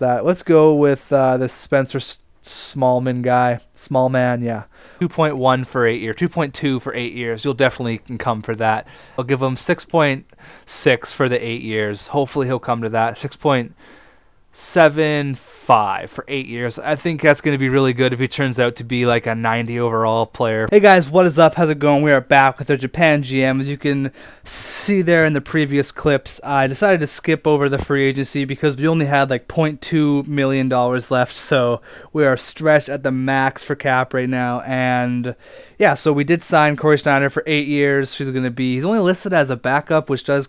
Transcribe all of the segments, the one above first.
that. Let's go with this Spencer Smallman, yeah. 2.1 for 8 years, 2.2 for 8 years. You'll definitely can come for that. I'll give him 6.6 for the 8 years. Hopefully he'll come to that. 6.75 for 8 years. I think that's going to be really good if he turns out to be like a 90 overall player. Hey guys, what is up? How's it going? We are back with our Japan GM. As you can see there in the previous clips, I decided to skip over the free agency because we only had like $0.2 million left, so we are stretched at the max for cap right now. And yeah, so we did sign Corey Schneider for 8 years. He's only listed as a backup, which does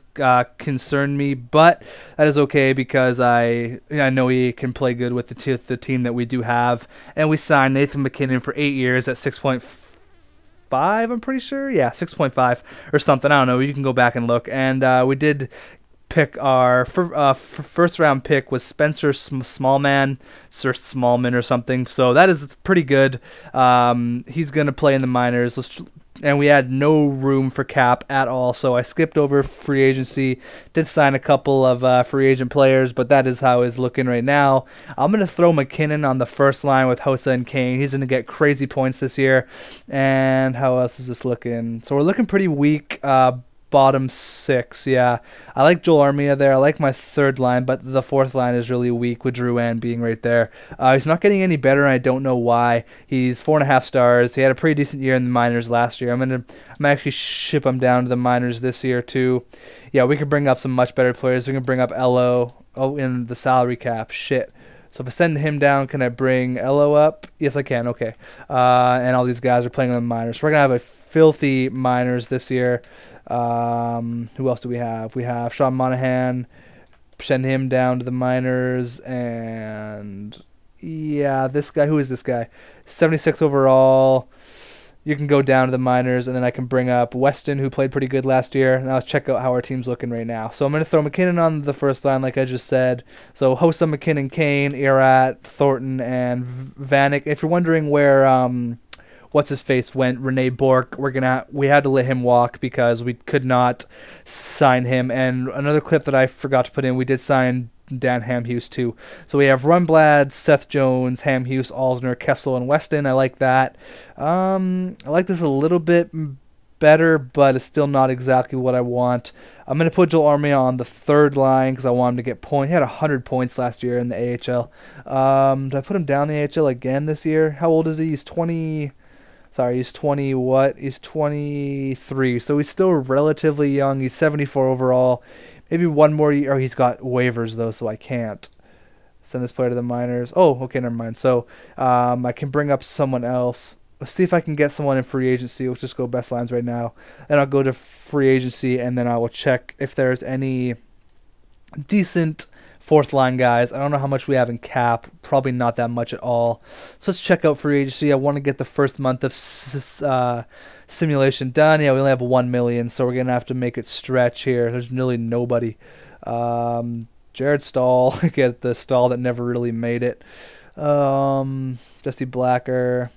concern me, but that is okay because I know he can play good with the team that we do have. And we signed Nathan McKinnon for 8 years at 6.5, I'm pretty sure. Yeah, 6.5 or something. I don't know. You can go back and look. And we did our first round pick was Spencer Smallman or something. So that is pretty good. He's going to play in the minors. And we had no room for cap at all, so I skipped over free agency. Did sign a couple of free agent players, but that is how it's looking right now. I'm going to throw McKinnon on the first line with Hossa and Kane. He's going to get crazy points this year. And how else is this looking? So we're looking pretty weak. Bottom six, yeah. I like Joel Armia there. I like my third line, but the fourth line is really weak with Drouin being right there. He's not getting any better, and I don't know why. He's 4.5 stars. He had a pretty decent year in the minors last year. I'm actually ship him down to the minors this year too. Yeah, we could bring up some much better players. We can bring up Elo. Oh, in the salary cap. Shit. So if I send him down, can I bring Elo up? Yes, I can. Okay. And all these guys are playing in the minors. So we're going to have a filthy minors this year. Who else do we have? We have Sean Monahan. Send him down to the minors. And yeah, this guy. Who is this guy? 76 overall. You can go down to the minors, and then I can bring up Weston, who played pretty good last year. Now let's check out how our team's looking right now. So I'm going to throw McKinnon on the first line, like I just said. So Hossa, McKinnon, Kane, Erat, Thornton, and Vanek. If you're wondering where what's his face went, Rene Bourque, we had to let him walk because we could not sign him. And another clip that I forgot to put in, we did sign Dan Hamhuis too. So we have Rundblad, Seth Jones, Hamhuis, Alsner, Kessel, and Weston. I like that. I like this a little bit better, but it's still not exactly what I want. I'm going to put Joel Armia on the third line because I want him to get points. He had 100 points last year in the AHL. Did I put him down in the AHL again this year? How old is he? He's 20... Sorry, he's 20 what? He's 23. So he's still relatively young. He's 74 overall. Maybe one more year. Oh, he's got waivers, though, so I can't send this player to the minors. Oh, okay, never mind. So I can bring up someone else. Let's see if I can get someone in free agency. Let's just go best lines right now. And I'll go to free agency, and then I will check if there's any decent fourth line guys. I don't know how much we have in cap. Probably not that much at all. So let's check out free agency. I want to get the first month of simulation done. Yeah, we only have 1 million, so we're going to have to make it stretch here. There's nearly nobody. Jared Stahl. Get the Stahl that never really made it. Jesse Blacker.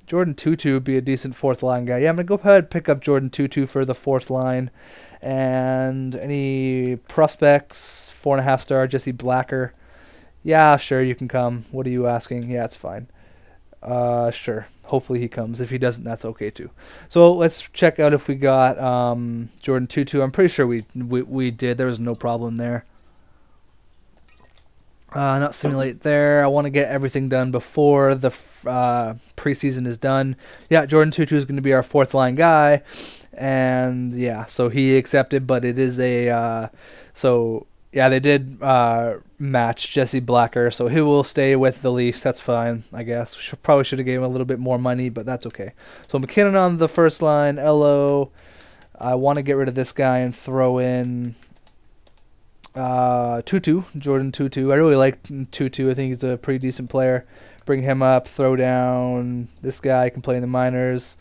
Jordan Tutu would be a decent fourth line guy. Yeah, I'm going to go ahead and pick up Jordan Tutu for the fourth line. And any prospects, 4.5 star, Jesse Blacker. Yeah, sure, you can come. What are you asking? Yeah, it's fine. Sure. Hopefully he comes. If he doesn't, that's okay too. So let's check out if we got Jordan Tutu. I'm pretty sure we did. There was no problem there. Not simulate there. I want to get everything done before the preseason is done. Yeah, Jordan Tutu is going to be our fourth line guy. And yeah, so he accepted, but it is a so yeah, they did match Jesse Blacker, so he will stay with the Leafs. That's fine, I guess. Probably should have gave him a little bit more money, but that's okay. So McKinnon on the first line. Elo. I want to get rid of this guy and throw in Jordan Tutu. I really like Tutu. I think he's a pretty decent player. Bring him up. Throw down this guy. Can play in the minors.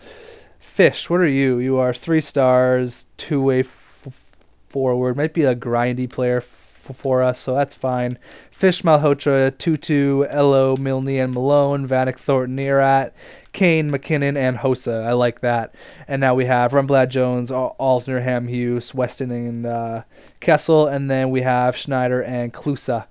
Fish, what are you? You are 3 stars, two-way forward. Might be a grindy player for us, so that's fine. Fish, Malhotra, Tutu, Elo, Milne, and Malone, Vanek, Thornton, Nearat, Kane, McKinnon, and Hossa. I like that. And now we have Rundblad, Jones, Alsner, Hamhuis, Weston, and Kessel, and then we have Schneider and Klusa.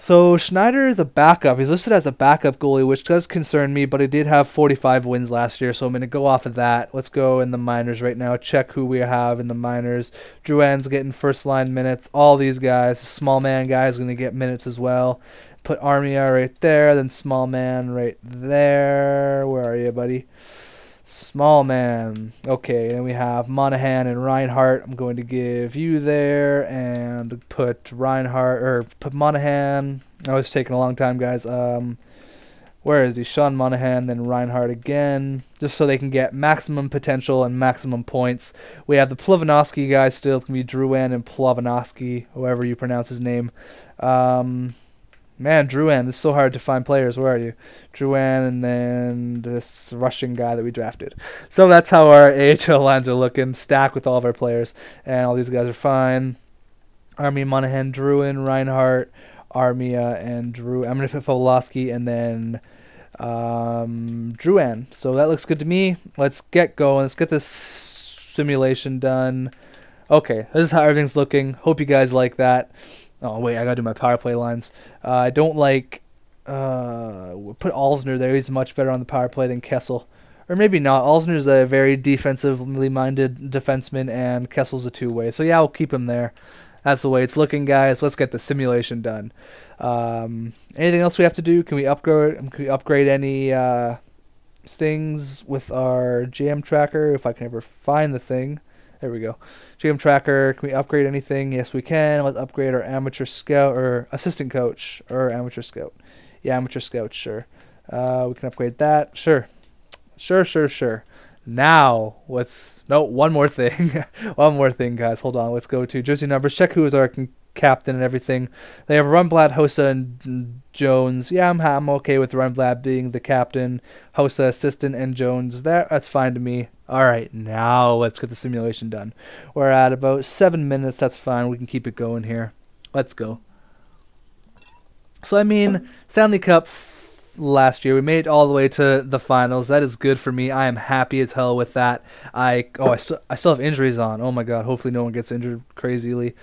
So Schneider is a backup. He's listed as a backup goalie, which does concern me, but he did have 45 wins last year, so I'm going to go off of that. Let's go in the minors right now. Check who we have in the minors. Drouin's getting first-line minutes. All these guys. Small man guy is going to get minutes as well. Put Armia right there, then small man right there. Where are you, buddy? Small man. Okay, and we have Monahan and Reinhardt. I'm going to give you there and put Reinhardt or put Monahan. Oh, it's taking a long time, guys. Where is he? Sean Monahan, then Reinhardt again, just so they can get maximum potential and maximum points. We have the Plavanovsky guys still. It's going to be Drouin and Plavanovsky, however you pronounce his name. Man, Drouin, it's so hard to find players. Where are you? Drouin and then this Russian guy that we drafted. So that's how our AHL lines are looking, stacked with all of our players. And all these guys are fine. Armia, Monahan, Drouin, Reinhardt, Armia, and Drew. I'm going to put Pavlovsky and then Drouin. So that looks good to me. Let's get going. Let's get this simulation done. Okay, this is how everything's looking. Hope you guys like that. Oh, wait, I got to do my power play lines. I don't like... put Alsner there. He's much better on the power play than Kessel. Or maybe not. Alsner's a very defensively minded defenseman, and Kessel's a two-way. So, yeah, I'll keep him there. That's the way it's looking, guys. Let's get the simulation done. Anything else we have to do? Can we upgrade any things with our GM tracker? If I can ever find the thing. There we go. GM tracker. Can we upgrade anything? Yes, we can. Let's upgrade our amateur scout or assistant coach or amateur scout. Yeah, amateur scout. Sure. We can upgrade that. Sure. Sure. Now, one more thing. One more thing, guys. Hold on. Let's go to jersey numbers. Check who is our captain and everything. They have Rundblad, Hossa, and Jones. Yeah, I'm okay with Rundblad being the captain, Hossa assistant, and Jones. That's fine to me. All right, now let's get the simulation done. We're at about 7 minutes. That's fine. We can keep it going here. Let's go. So, I mean, Stanley Cup last year, we made it all the way to the finals. That is good for me. I am happy as hell with that. I still have injuries on. Oh my god. Hopefully no one gets injured crazily.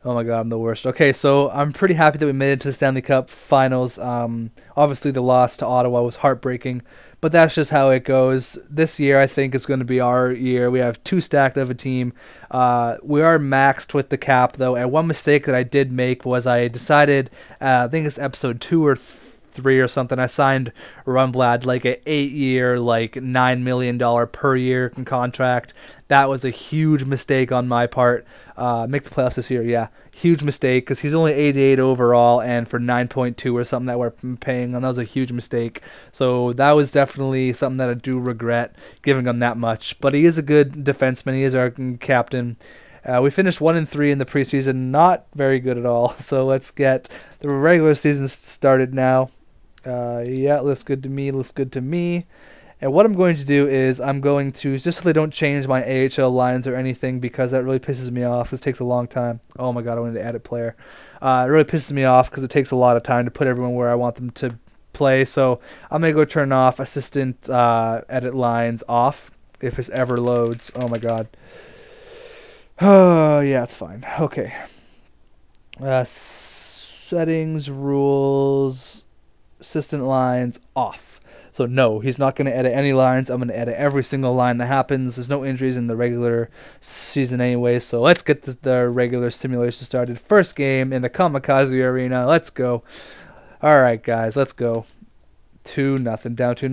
Oh my god, I'm the worst. Okay, so I'm pretty happy that we made it to the Stanley Cup finals. Obviously the loss to Ottawa was heartbreaking, but that's just how it goes. This year I think is going to be our year. We have too stacked of a team. We are maxed with the cap though, and one mistake that I did make was I decided, I think it's episode 2 or 3 or something, I signed Rundblad like an 8-year, like $9 million per year contract. That was a huge mistake on my part. Make the playoffs this year, yeah. Huge mistake, because he's only 88 overall, and for 9.2 or something that we're paying him, that was a huge mistake. So that was definitely something that I do regret, giving him that much. But he is a good defenseman. He is our captain. We finished 1-3 in the preseason, not very good at all. So let's get the regular season started now. Yeah, looks good to me. And what I'm going to do is I'm going to, just so they don't change my AHL lines or anything, because that really pisses me off. This takes a long time. Oh my god, I wanted to edit player. It really pisses me off because it takes a lot of time to put everyone where I want them to play. So I'm going to go turn off assistant edit lines off if this ever loads. Oh my god. Oh, yeah, it's fine. Okay. Settings, rules, assistant lines off. So no, he's not going to edit any lines. I'm going to edit every single line that happens. There's no injuries in the regular season anyway. So let's get the regular simulation started. First game in the Kamikaze Arena. Let's go. All right, guys, let's go. 2-0, down 2-0,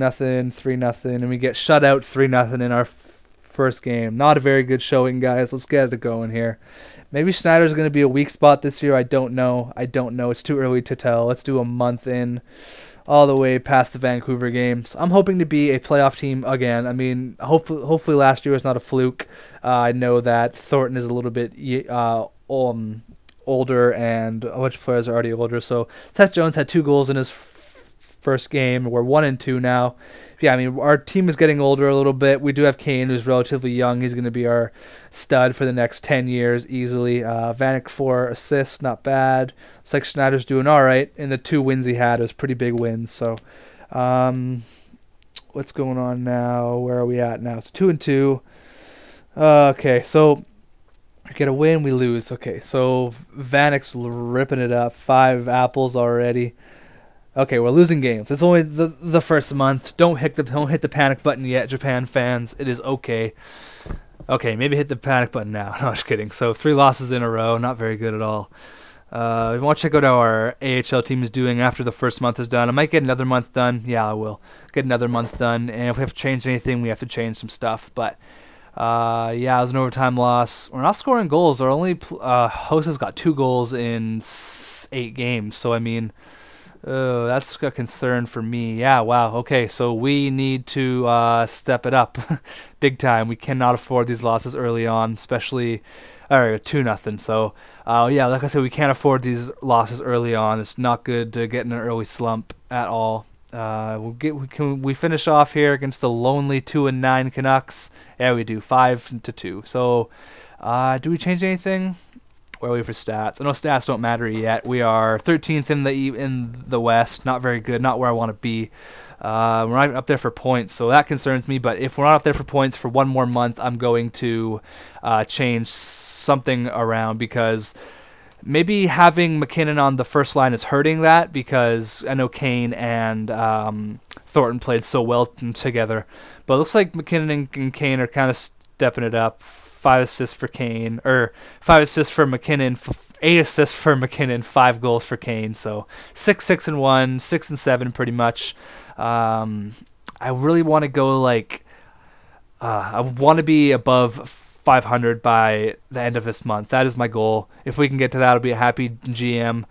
3-0, and we get shut out 3-0 in our first game. Not a very good showing, guys. Let's get it going here. Maybe Schneider's going to be a weak spot this year. I don't know. It's too early to tell. Let's do a month in, all the way past the Vancouver games. I'm hoping to be a playoff team again. I mean, hopefully last year was not a fluke. I know that Thornton is a little bit older, and a bunch of players are already older. So Seth Jones had 2 goals in his first game. We're 1-2 now. Yeah, I mean, our team is getting older a little bit. We do have Kane, who's relatively young. He's going to be our stud for the next 10 years easily. Vanek 4 assists, not bad. It's like Schneider's doing all right. And the 2 wins he had was pretty big wins. So, what's going on now? Where are we at now? It's 2-2. Okay, so We get a win, we lose. Okay, so Vanek's ripping it up. 5 apples already. Okay, we're losing games. It's only the first month. Don't hit the panic button yet, Japan fans. It is okay. Okay, maybe hit the panic button now. No, I'm just kidding. So 3 losses in a row, not very good at all. If you want to check out how our AHL team is doing after the first month is done, I might get another month done. Yeah, I will get another month done. And if we have to change anything, we have to change some stuff. But yeah, it was an overtime loss. We're not scoring goals. Our only host has got 2 goals in 8 games. So I mean. That's a concern for me. Yeah, wow. Okay, so we need to step it up big time. We cannot afford these losses early on, especially 2-0. So, yeah, like I said, we can't afford these losses early on. It's not good to get in an early slump at all. We finish off here against the lonely 2-9 Canucks. Yeah, we do 5-2. So, do we change anything? Where are we for stats? I know stats don't matter yet. We are 13th in the West. Not very good. Not where I want to be. We're not even up there for points, so that concerns me. But if we're not up there for points for one more month, I'm going to change something around, because maybe having McKinnon on the first line is hurting that, because I know Kane and Thornton played so well together. But it looks like McKinnon and Kane are kind of stepping it up. 5 assists for Kane, or 5 assists for McKinnon, 8 assists for McKinnon, 5 goals for Kane. So 6-6-1, 6-7 pretty much. I really want to go like I want to be above 500 by the end of this month. That is my goal. If we can get to that, I'll be a happy GM.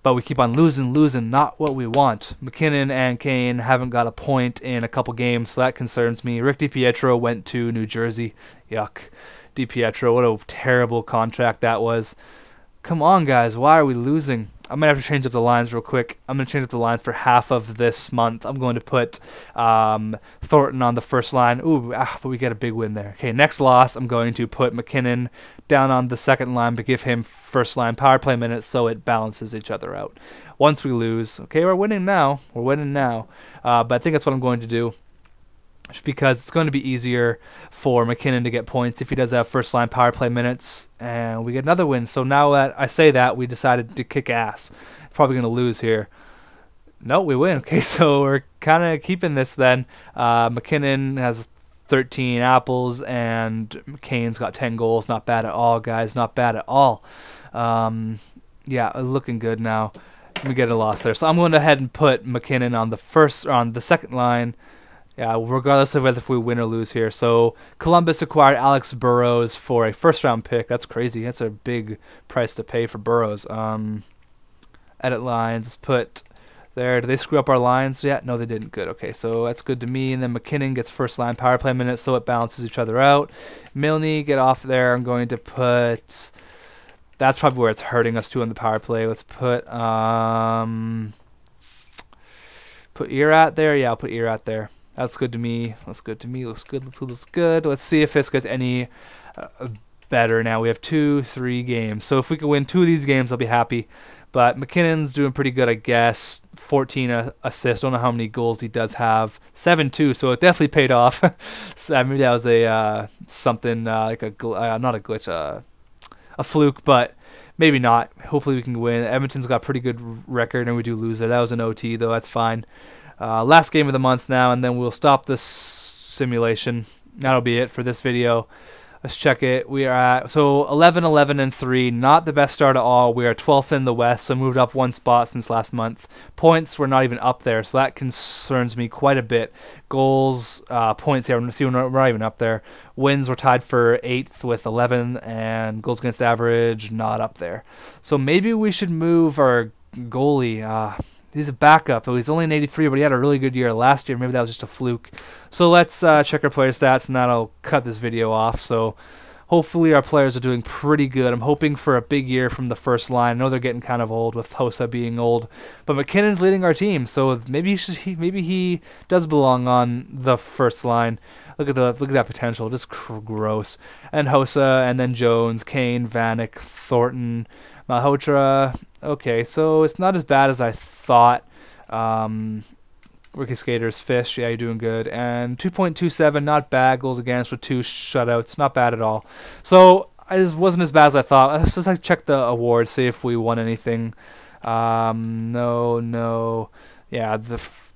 But we keep on losing, not what we want. McKinnon and Kane haven't got a point in a couple games, so that concerns me. Rick DiPietro went to New Jersey. Yuck. DiPietro, what a terrible contract that was. Come on, guys, why are we losing? I'm going to have to change up the lines real quick. I'm going to change up the lines for half of this month. I'm going to put Thornton on the first line. Ooh, but we get a big win there. Okay, next loss, I'm going to put McKinnon down on the second line, but give him first line power play minutes so it balances each other out. Once we lose, okay, we're winning now. But I think that's what I'm going to do, because it's going to be easier for McKinnon to get points if he does have first line power play minutes, and we get another win. So now that I say that, we decided to kick ass. Probably going to lose here. No, we win. Okay, so we're kind of keeping this then. McKinnon has 13 apples, and Kane's got 10 goals. Not bad at all, guys. Not bad at all. Yeah, looking good now. We get a loss there. So I'm going to head and put McKinnon on the second line. Yeah, regardless of whether if we win or lose here. So Columbus acquired Alex Burrows for a first-round pick. That's crazy. That's a big price to pay for Burrows. Edit lines. Let's put there. Did they screw up our lines yet? No, they didn't. Good. Okay, so that's good to me. And then McKinnon gets first-line power play minutes, so it balances each other out. Milne, get off there. I'm going to put... That's probably where it's hurting us too on the power play. Let's put Erat there. Yeah, I'll put Erat there. That's good to me. Looks good to me. Looks good. Let's see if this gets any better now. We have 2-3 games. So if we can win 2 of these games, I'll be happy. But McKinnon's doing pretty good, I guess. 14 assists. Don't know how many goals he does have. 7-2, so it definitely paid off. So maybe that was a something like not a glitch, a fluke, but maybe not. Hopefully we can win. Edmonton's got a pretty good record, and we do lose it. That was an OT, though. That's fine. Last game of the month now, and then we'll stop this simulation. That'll be it for this video. Let's check it. We are at 11-11-3. Not the best start at all. We are 12th in the West, so moved up 1 spot since last month. Points, we're not even up there, so that concerns me quite a bit. Goals, points, yeah, we're not even up there. Wins, we're tied for 8th with 11, and goals against average, not up there. So maybe we should move our goalie. He's a backup. He's only an 83, but he had a really good year last year. Maybe that was just a fluke. So let's check our player stats, and that'll cut this video off. So hopefully our players are doing pretty good. I'm hoping for a big year from the first line. I know they're getting kind of old with Hossa being old, but McKinnon's leading our team, so maybe he does belong on the first line. Look at that potential, just gross. And Hossa, and then Jones, Kane, Vanek, Thornton, Malhotra. Okay, so it's not as bad as I thought. Rookie skaters, Fish, yeah, you're doing good. And 2.27, not bad. Goals against with 2 shutouts, not bad at all. So it wasn't as bad as I thought. Let's just like check the awards, see if we won anything. No. Yeah,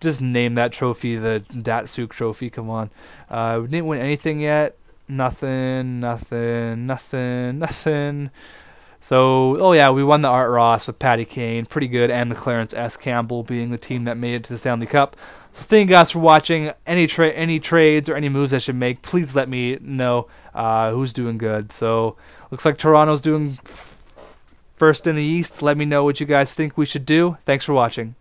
just name that trophy, the Datsuk trophy. Come on. We didn't win anything yet. Nothing. So, oh yeah, we won the Art Ross with Patty Kane, pretty good, and the Clarence S. Campbell being the team that made it to the Stanley Cup. So thank you guys for watching. Any trades or any moves I should make, please let me know who's doing good. So, looks like Toronto's doing first in the East. Let me know what you guys think we should do. Thanks for watching.